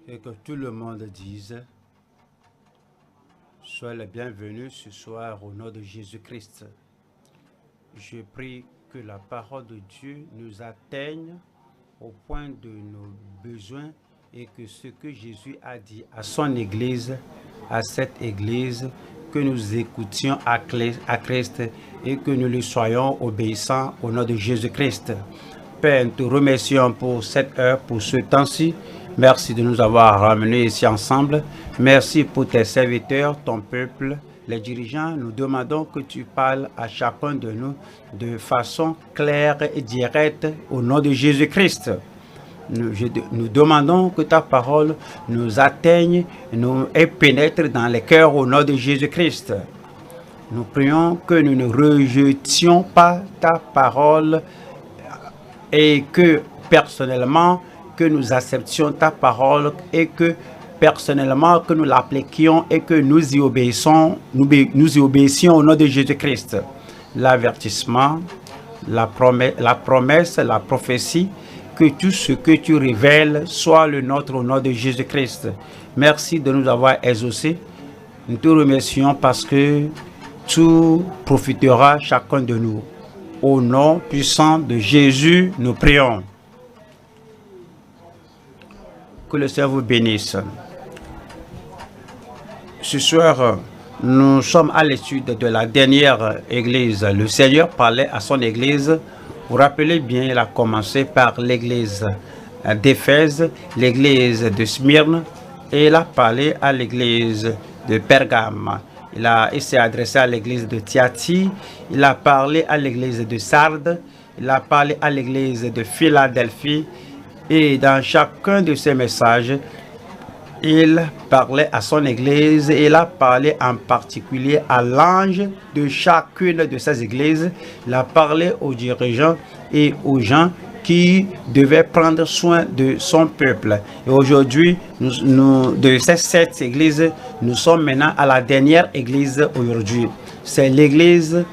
Et que tout le monde dise, sois le bienvenu ce soir au nom de Jésus-Christ. Je prie que la parole de Dieu nous atteigne au point de nos besoins et que ce que Jésus a dit à son Église, à cette Église, que nous écoutions à Christ et que nous lui soyons obéissants au nom de Jésus-Christ. Père, nous te remercions pour cette heure, pour ce temps-ci. Merci de nous avoir ramenés ici ensemble. Merci pour tes serviteurs, ton peuple, les dirigeants. Nous demandons que tu parles à chacun de nous de façon claire et directe au nom de Jésus-Christ. Nous demandons que ta parole nous atteigne et pénètre dans les cœurs au nom de Jésus-Christ. Nous prions que nous ne rejetions pas ta parole et que personnellement, que nous acceptions ta parole et que personnellement, que nous l'appliquions et que nous y obéissons, nous y obéissions au nom de Jésus-Christ. L'avertissement, la promesse, la prophétie, que tout ce que tu révèles soit le nôtre au nom de Jésus-Christ. Merci de nous avoir exaucés. Nous te remercions parce que tout profitera chacun de nous. Au nom puissant de Jésus, nous prions. Que le Seigneur vous bénisse. Ce soir, nous sommes à l'étude de la dernière église. Le Seigneur parlait à son église. Vous vous rappelez bien, il a commencé par l'église d'Éphèse, l'église de Smyrne, et il a parlé à l'église de Pergame. Il s'est adressé à l'église de Thyatire, il a parlé à l'église de Sardes, il a parlé à l'église de Philadelphie, et dans chacun de ces messages, il parlait à son église et il a parlé en particulier à l'ange de chacune de ces églises. Il a parlé aux dirigeants et aux gens qui devaient prendre soin de son peuple. Et aujourd'hui, de ces 7 églises, nous sommes maintenant à la dernière église aujourd'hui. C'est l'église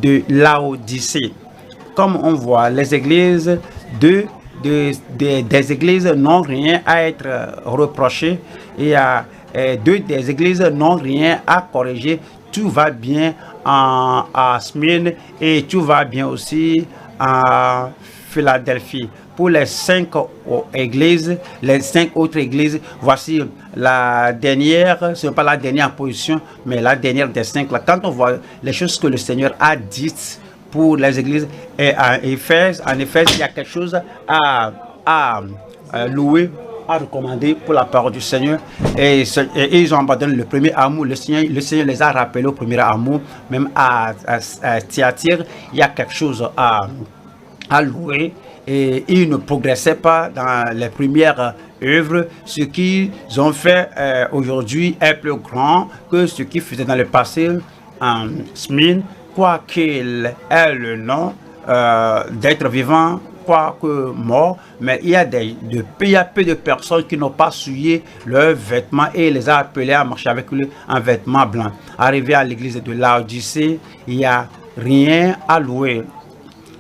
de Laodicée. Comme on voit, les églises des églises n'ont rien à être reprochées et des églises n'ont rien à corriger. Tout va bien à Smyrne et tout va bien aussi à Philadelphie. Pour les 5 églises, les 5 autres églises, voici la dernière, ce n'est pas la dernière position, mais la dernière des 5. Quand on voit les choses que le Seigneur a dites pour les églises, et en Éphèse, il y a quelque chose à louer, à recommander pour la parole du Seigneur. Et ils ont abandonné le premier amour. Le Seigneur les a rappelés au premier amour. Même à Thyatire, il y a quelque chose à louer. Et ils ne progressaient pas dans les premières œuvres. Ce qu'ils ont fait aujourd'hui est plus grand que ce qu'ils faisaient dans le passé en Smyrne. Quoi qu'il ait le nom d'être vivant, quoique mort, mais il y a peu de personnes qui n'ont pas souillé leurs vêtements et il les a appelés à marcher avec lui en vêtements blancs. Arrivé à l'église de Laodicée, il n'y a rien à louer.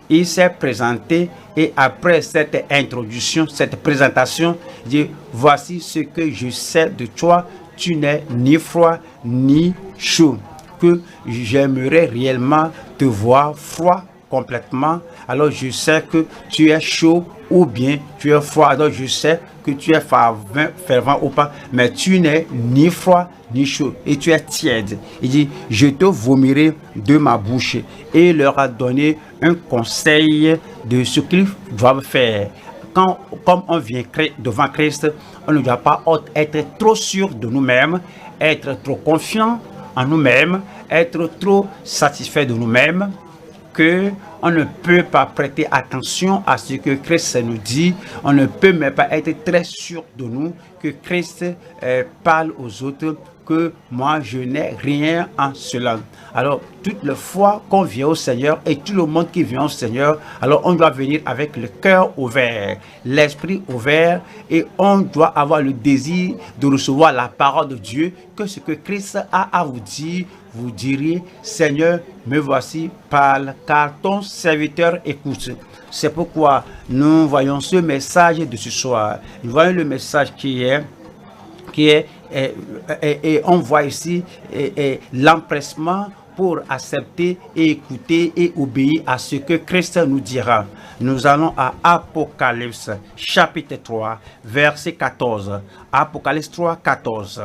Il s'est présenté et après cette introduction, cette présentation, il dit, voici ce que je sais de toi, tu n'es ni froid ni chaud. Que j'aimerais réellement te voir froid complètement, alors je sais que tu es chaud ou bien tu es froid, alors je sais que tu es fervent ou pas, mais tu n'es ni froid ni chaud et tu es tiède. Il dit, je te vomirai de ma bouche, et il leur a donné un conseil de ce qu'ils doivent faire. Comme on vient devant Christ, on ne doit pas être trop sûr de nous-mêmes, être trop confiant en nous-mêmes, être trop satisfait de nous-mêmes, que on ne peut pas prêter attention à ce que Christ nous dit, on ne peut même pas être très sûr de nous, que Christ parle aux autres, que moi je n'ai rien en cela. Alors toute la fois qu'on vient au Seigneur et tout le monde qui vient au Seigneur, alors on doit venir avec le cœur ouvert, l'esprit ouvert, et on doit avoir le désir de recevoir la parole de Dieu, que ce que Christ a à vous dire, vous direz, Seigneur, me voici, parle, car ton serviteur écoute. C'est pourquoi nous voyons ce message de ce soir. Nous voyons le message qui est qui est, et on voit ici l'empressement pour accepter et écouter et obéir à ce que Christ nous dira. Nous allons à Apocalypse chapitre 3 verset 14. Apocalypse 3, 14.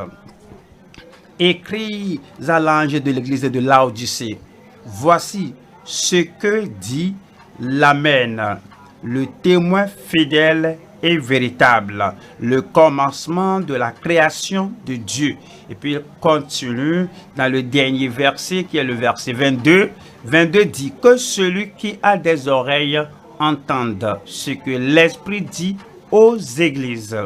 Écris à l'ange de l'église de Laodicée. Voici ce que dit l'Amen, le témoin fidèle et véritable, le commencement de la création de Dieu. Et puis il continue dans le dernier verset qui est le verset 22. 22 dit que celui qui a des oreilles entende ce que l'Esprit dit aux églises.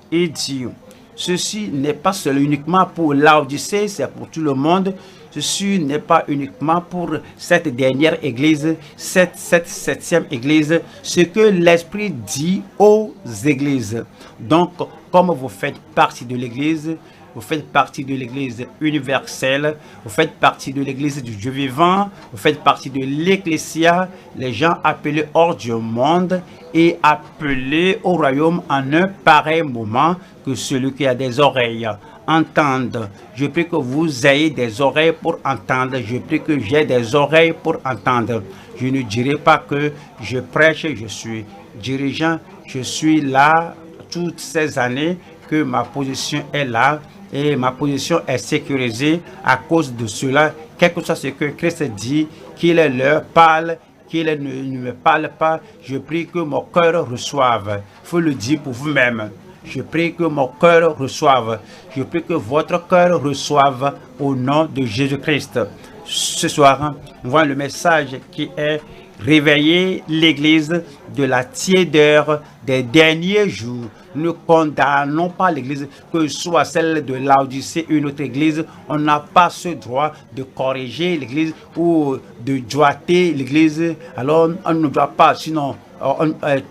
Il dit, ceci n'est pas seulement uniquement pour Laodicée, c'est pour tout le monde. Ceci n'est pas uniquement pour cette dernière église, cette septième église, ce que l'Esprit dit aux églises. Donc, comme vous faites partie de l'église, vous faites partie de l'église universelle, vous faites partie de l'église du Dieu vivant, vous faites partie de l'ecclésia, les gens appelés hors du monde et appelés au royaume en un pareil moment que celui qui a des oreilles entende. Je prie que vous ayez des oreilles pour entendre. Je prie que j'ai des oreilles pour entendre. Je ne dirai pas que je prêche, je suis dirigeant, je suis là toutes ces années, que ma position est là et ma position est sécurisée à cause de cela. Quel que soit ce que Christ dit, qu'il leur parle, qu'il ne me parle pas, je prie que mon cœur reçoive. Il faut le dire pour vous-même. Je prie que mon cœur reçoive. Je prie que votre cœur reçoive au nom de Jésus-Christ. Ce soir, on voit le message qui est réveiller l'Église de la tiédeur des derniers jours. Nous ne condamnons pas l'Église, que ce soit celle de Laodicée ou une autre Église. On n'a pas ce droit de corriger l'Église ou de doiter l'Église. Alors, on ne doit pas, sinon,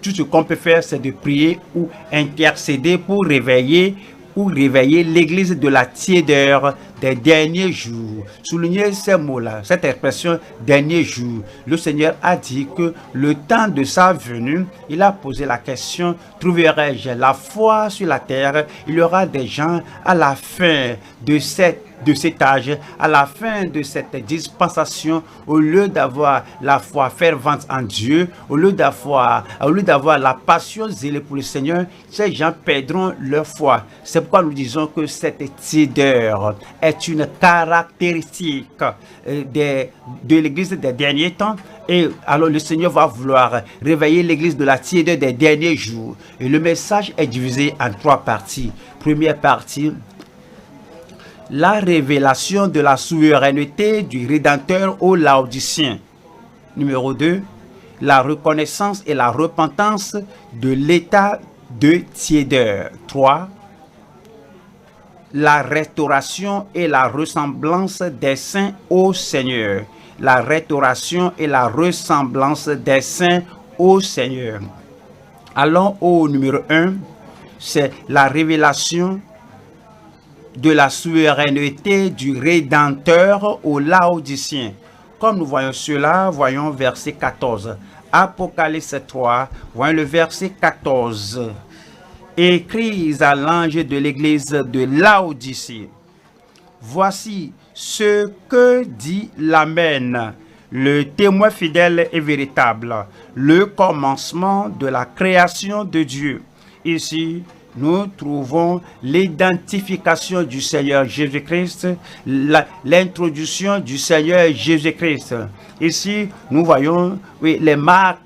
tout ce qu'on peut faire, c'est de prier ou intercéder pour réveiller l'Église de la tiédeur des derniers jours. Soulignez ces mots-là, cette expression derniers jours. Le Seigneur a dit que le temps de sa venue, il a posé la question, trouverai-je la foi sur la terre? Il y aura des gens à la fin de cet âge, à la fin de cette dispensation, au lieu d'avoir la foi fervente en Dieu, au lieu d'avoir la passion zélée pour le Seigneur, ces gens perdront leur foi. C'est pourquoi nous disons que cette tiédeur est une caractéristique de l'Église des derniers temps. Et alors le Seigneur va vouloir réveiller l'Église de la tiédeur des derniers jours. Et le message est divisé en 3 parties. Première partie, la révélation de la souveraineté du Rédempteur aux Laodiciens. Numéro 2, la reconnaissance et la repentance de l'état de tiédeur. 3, la restauration et la ressemblance des saints au Seigneur. La restauration et la ressemblance des saints au Seigneur. Allons au numéro 1, c'est la révélation de la souveraineté du Rédempteur aux Laodiciens. Comme nous voyons cela, voyons verset 14. Apocalypse 3, voyons le verset 14. Écris à l'ange de l'église de Laodicée. Voici ce que dit l'Amen, le témoin fidèle et véritable, le commencement de la création de Dieu. Ici, nous trouvons l'identification du Seigneur Jésus-Christ, l'introduction du Seigneur Jésus-Christ. Ici, nous voyons les marques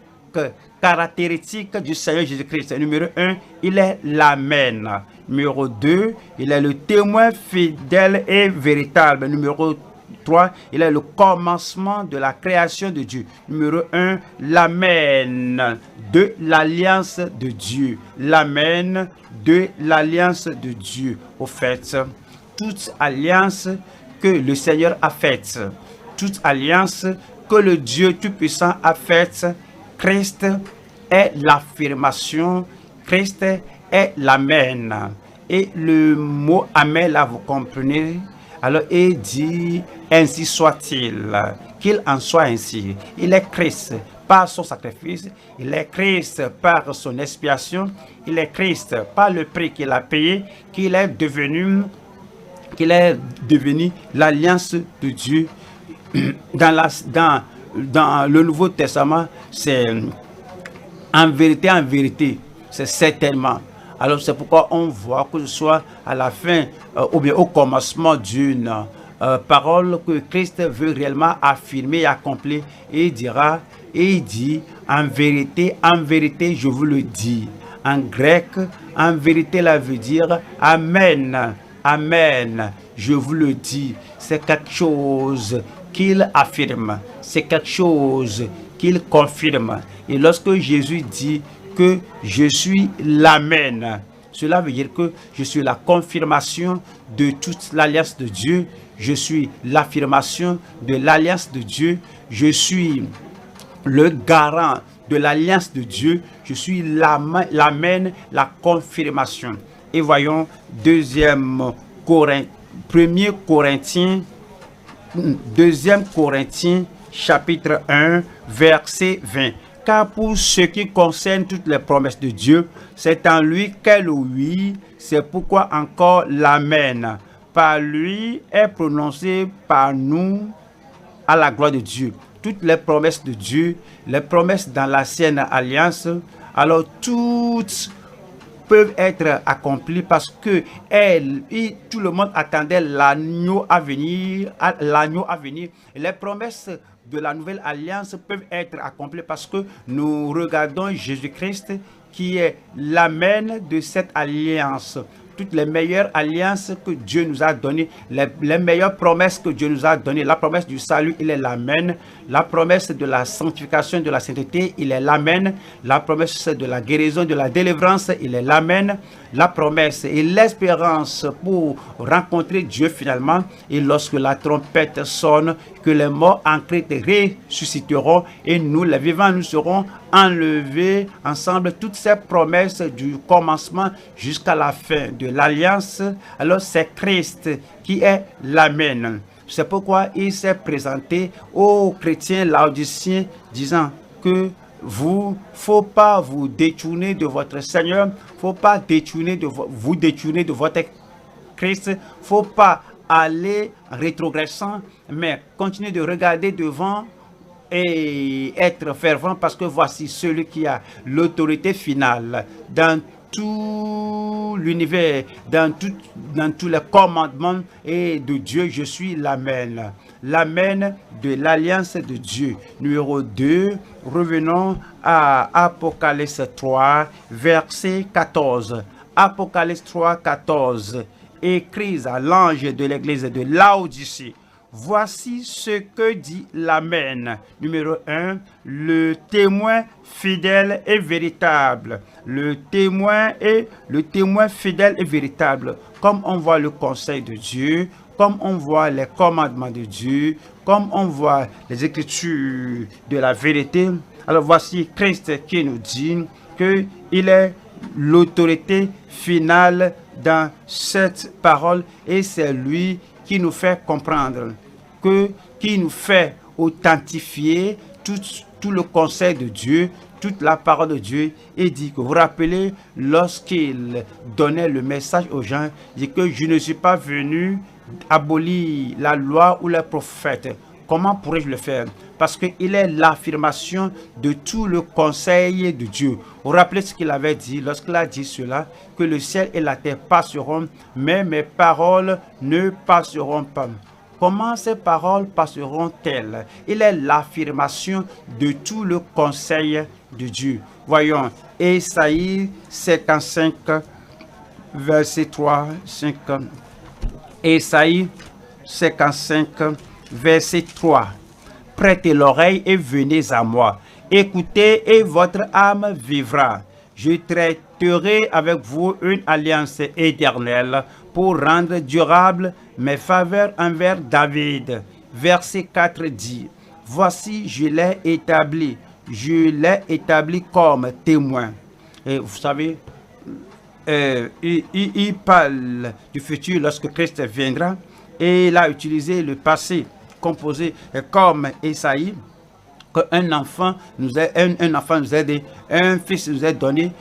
caractéristiques du Seigneur Jésus-Christ. Numéro 1, il est l'Amen. Numéro 2, il est le témoin fidèle et véritable. Numéro 3, il est le commencement de la création de Dieu. Numéro 1, l'Amen de l'alliance de Dieu. L'Amen de l'alliance de Dieu. Au fait, toute alliance que le Seigneur a faite, toute alliance que le Dieu Tout-Puissant a faite, Christ est l'affirmation, Christ est l'Amen. Et le mot Amen, là, vous comprenez? Alors, il dit, ainsi soit-il, qu'il en soit ainsi. Il est Christ. par son sacrifice, il est Christ par son expiation, il est Christ par le prix qu'il a payé, qu'il est devenu l'alliance de Dieu. Dans le Nouveau Testament, c'est en vérité, c'est certainement. Alors c'est pourquoi on voit que ce soit à la fin ou bien au commencement d'une parole que Christ veut réellement affirmer et accomplir, et il dit, en vérité, je vous le dis. En grec, en vérité, là veut dire Amen, Amen, je vous le dis. C'est quelque chose qu'il affirme, c'est quelque chose qu'il confirme. Et lorsque Jésus dit que je suis l'Amen, cela veut dire que je suis la confirmation de toute l'alliance de Dieu, je suis l'affirmation de l'alliance de Dieu, je suis le garant de l'alliance de Dieu, je suis l'Amen, la confirmation. Et voyons 2 Corinthiens chapitre 1 verset 20. Car pour ce qui concerne toutes les promesses de Dieu, c'est en lui qu'est le oui, c'est pourquoi encore l'Amen. Par lui est prononcé par nous à la gloire de Dieu. Toutes les promesses de Dieu, les promesses dans l'ancienne alliance, alors toutes peuvent être accomplies parce que tout le monde attendait l'agneau à venir, Les promesses de la nouvelle alliance peuvent être accomplies parce que nous regardons Jésus-Christ qui est l'Amen de cette alliance. Toutes les meilleures alliances que Dieu nous a données, les meilleures promesses que Dieu nous a données. La promesse du salut, il est l'Amen. La promesse de la sanctification, de la sainteté, il est l'Amen. La promesse de la guérison, de la délivrance, il est l'Amen. La promesse et l'espérance pour rencontrer Dieu finalement. Et lorsque la trompette sonne, que les morts en Christ ressusciteront et nous, les vivants, nous serons enlevés ensemble. Toutes ces promesses du commencement jusqu'à la fin de l'alliance, alors c'est Christ qui est l'Amen. C'est pourquoi il s'est présenté aux chrétiens laodiciens disant que faut pas vous détourner de votre Seigneur, faut pas vous détourner de votre Christ, faut pas aller rétrogressant, mais continuez de regarder devant et être fervent parce que voici celui qui a l'autorité finale dans tout l'univers, dans tous les commandements et de Dieu. Je suis l'Amen, l'Amen de l'alliance de Dieu. Numéro 2, revenons à Apocalypse 3, verset 14. Apocalypse 3, 14. Écrit à l'ange de l'église de Laodicée. Voici ce que dit l'Amen. Numéro 1, le témoin fidèle et véritable. Le témoin fidèle et véritable. Comme on voit le conseil de Dieu, comme on voit les commandements de Dieu, comme on voit les écritures de la vérité. Alors voici Christ qui nous dit qu'il est l'autorité finale dans cette parole et c'est lui qui nous fait comprendre, qui nous fait authentifier tout le conseil de Dieu, toute la parole de Dieu, et dit que vous vous rappelez, lorsqu'il donnait le message aux gens, il dit que je ne suis pas venu abolir la loi ou les prophètes. Comment pourrais-je le faire? Parce qu'il est l'affirmation de tout le conseil de Dieu. Vous vous rappelez ce qu'il avait dit lorsqu'il a dit cela, que le ciel et la terre passeront, mais mes paroles ne passeront pas. Comment ces paroles passeront-elles? Il est l'affirmation de tout le conseil de Dieu. Voyons, Ésaïe 55, verset 3, 5. Ésaïe 55, verset 3. Prêtez l'oreille et venez à moi. Écoutez et votre âme vivra. Je traiterai avec vous une alliance éternelle pour rendre durable mes faveurs envers David. Verset 4 dit, voici, je l'ai établi comme témoin. Et vous savez, il parle du futur lorsque Christ viendra et il a utilisé le passé composé comme Ésaïe qu'un enfant nous est, un enfant nous est dit, un fils nous est donné.